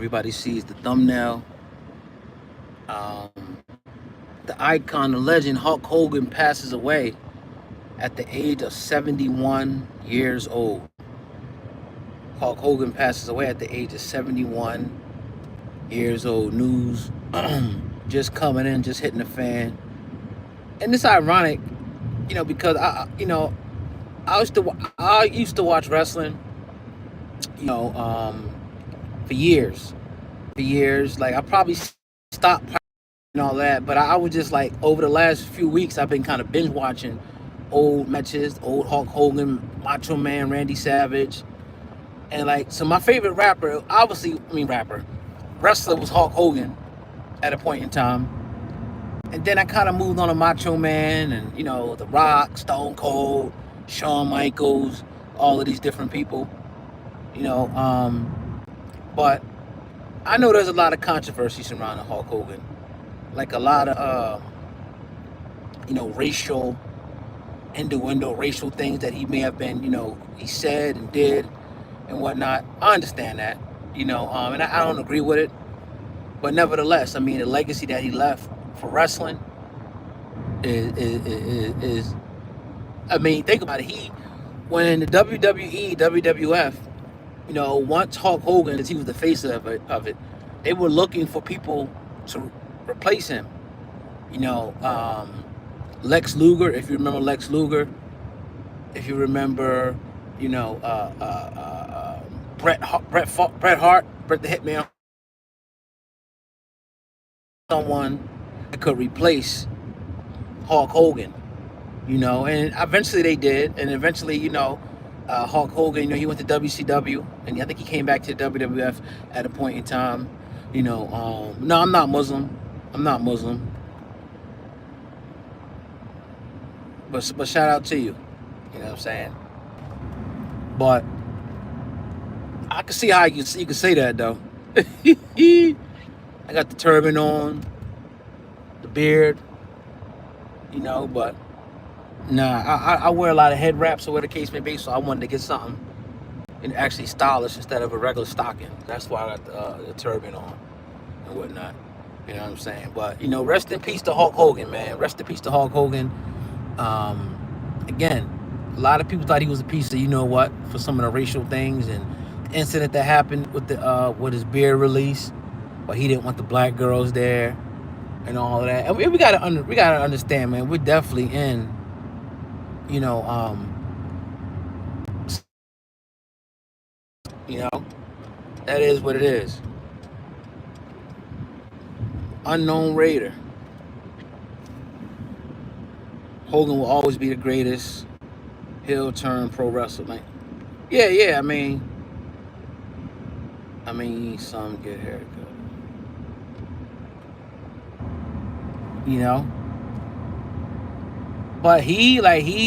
everybody sees the thumbnail. Um, the icon, the legend, Hulk Hogan passes away at the age of 71 years old. Hulk Hogan passes away at the age of 71 years old. News just coming in, just hitting the fan. And it's ironic, because I used to watch wrestling, you know, um, for years, Like I probably stopped and all that, but I was just like over the last few weeks, I've been kind of binge watching old matches, old Hulk Hogan, Macho Man, Randy Savage, and like so. My favorite rapper, obviously, wrestler was Hulk Hogan at a point in time, and then I kind of moved on to Macho Man and The Rock, Stone Cold, Shawn Michaels, all of these different people, you know. But I know there's a lot of controversy surrounding Hulk Hogan, like a lot of racial innuendo, racial things that he may have been, he said and did and whatnot. I understand that, and I don't agree with it, but nevertheless, I mean, the legacy that he left for wrestling is I mean, think about it. When the WWE, WWF, once Hulk Hogan, as he was the face of it, they were looking for people to replace him. You know, Lex Luger, if you remember Lex Luger, if you remember, you know, uh, uh, uh, Bret Hart, Bret the Hitman, someone that could replace Hulk Hogan. And eventually they did, and eventually, Hulk Hogan, he went to WCW, and I think he came back to the WWF at a point in time. No, I'm not Muslim. I'm not Muslim, but shout out to you. You know what I'm saying? But I can see how you can say that though. I got the turban on, the beard, but nah, I wear a lot of head wraps or whatever the case may be, so I wanted to get something actually stylish instead of a regular stocking. That's why I got the turban on and whatnot. You know what I'm saying? But rest in peace to Hulk Hogan, man. Rest in peace to Hulk Hogan. Again, a lot of people thought he was a piece of what for some of the racial things and the incident that happened with his beer release, but he didn't want the black girls there and all of that. And we gotta understand, man. We're definitely in you know you know that is what it is. Unknown Raider. Hogan will always be the greatest heel turn pro wrestler. Like, yeah. Some get haircut. You know, but he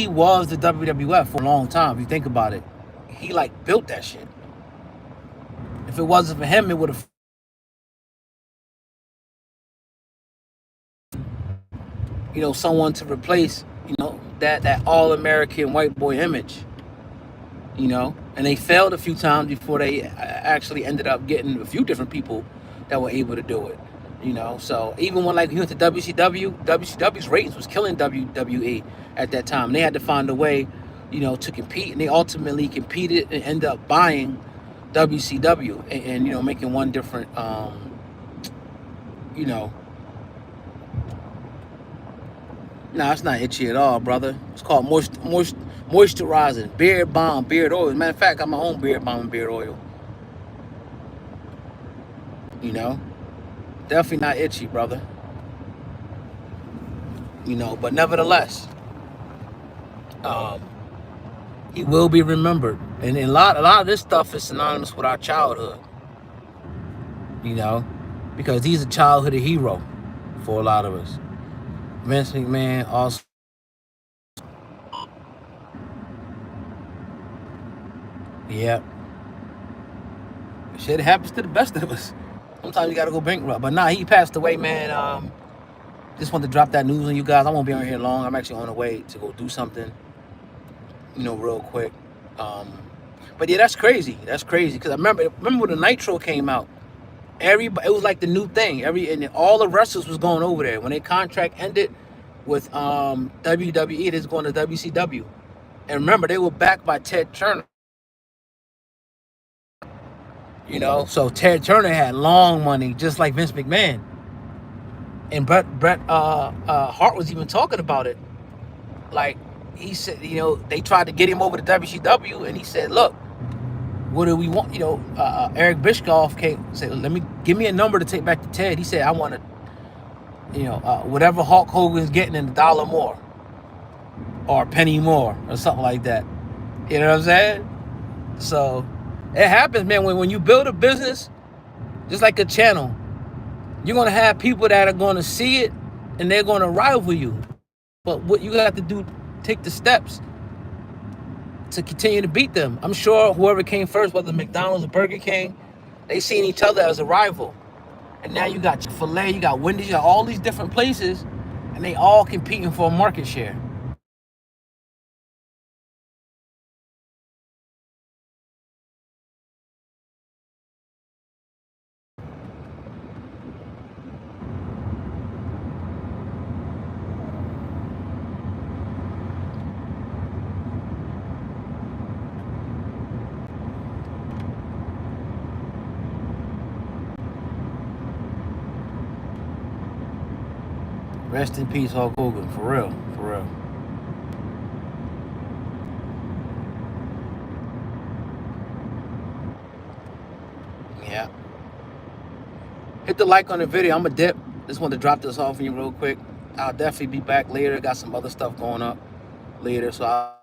was the WWF for a long time. If you think about it, he built that shit. If it wasn't for him, it would have someone to replace that all American white boy image. And they failed a few times before they actually ended up getting a few different people that were able to do it. So even when he went to WCW's ratings was killing WWE at that time. They had to find a way, to compete, and they ultimately competed and ended up buying WCW and making one different, No, it's not itchy at all, brother. It's called moisturizing beard balm, beard oil. As a matter of fact, I got my own beard balm and beard oil. Definitely not itchy, brother. But nevertheless, um, he will be remembered, and a lot of this stuff is synonymous with our childhood. Because he's a childhood hero for a lot of us. Vince McMahon also. Yep. Shit happens to the best of us. Sometimes you gotta go bankrupt. But nah, he passed away, man. Just wanted to drop that news on you guys. I won't be on here long. I'm actually on the way to go do something, real quick. But yeah, that's crazy. That's crazy. Because I remember when the Nitro came out. Everybody, it was like the new thing. And all the wrestlers was going over there. When their contract ended with WWE, they was going to WCW. And remember, they were backed by Ted Turner. You know, so Ted Turner had long money, just like Vince McMahon. And Bret Hart was even talking about it. Like, he said, you know, they tried to get him over to WCW, and he said, "Look, what do we want?" You know, Eric Bischoff came said, give me a number to take back to Ted." He said, "I want to, you know, whatever Hulk Hogan's getting in $1 more, or a penny more, or something like that." You know what I'm saying? So it happens, man. When you build a business, just like a channel, you're gonna have people that are gonna see it, and they're gonna rival you. But what you have to do, take the steps to continue to beat them. I'm sure whoever came first, whether McDonald's or Burger King, they seen each other as a rival. And now you got Chick-fil-A, you got Wendy's, you got all these different places, and they all competing for a market share. Rest in peace, Hulk Hogan, for real, for real. Yeah. Hit the like on the video. I'm a dip. Just want to drop this off for you real quick. I'll definitely be back later. Got some other stuff going up later, so I'll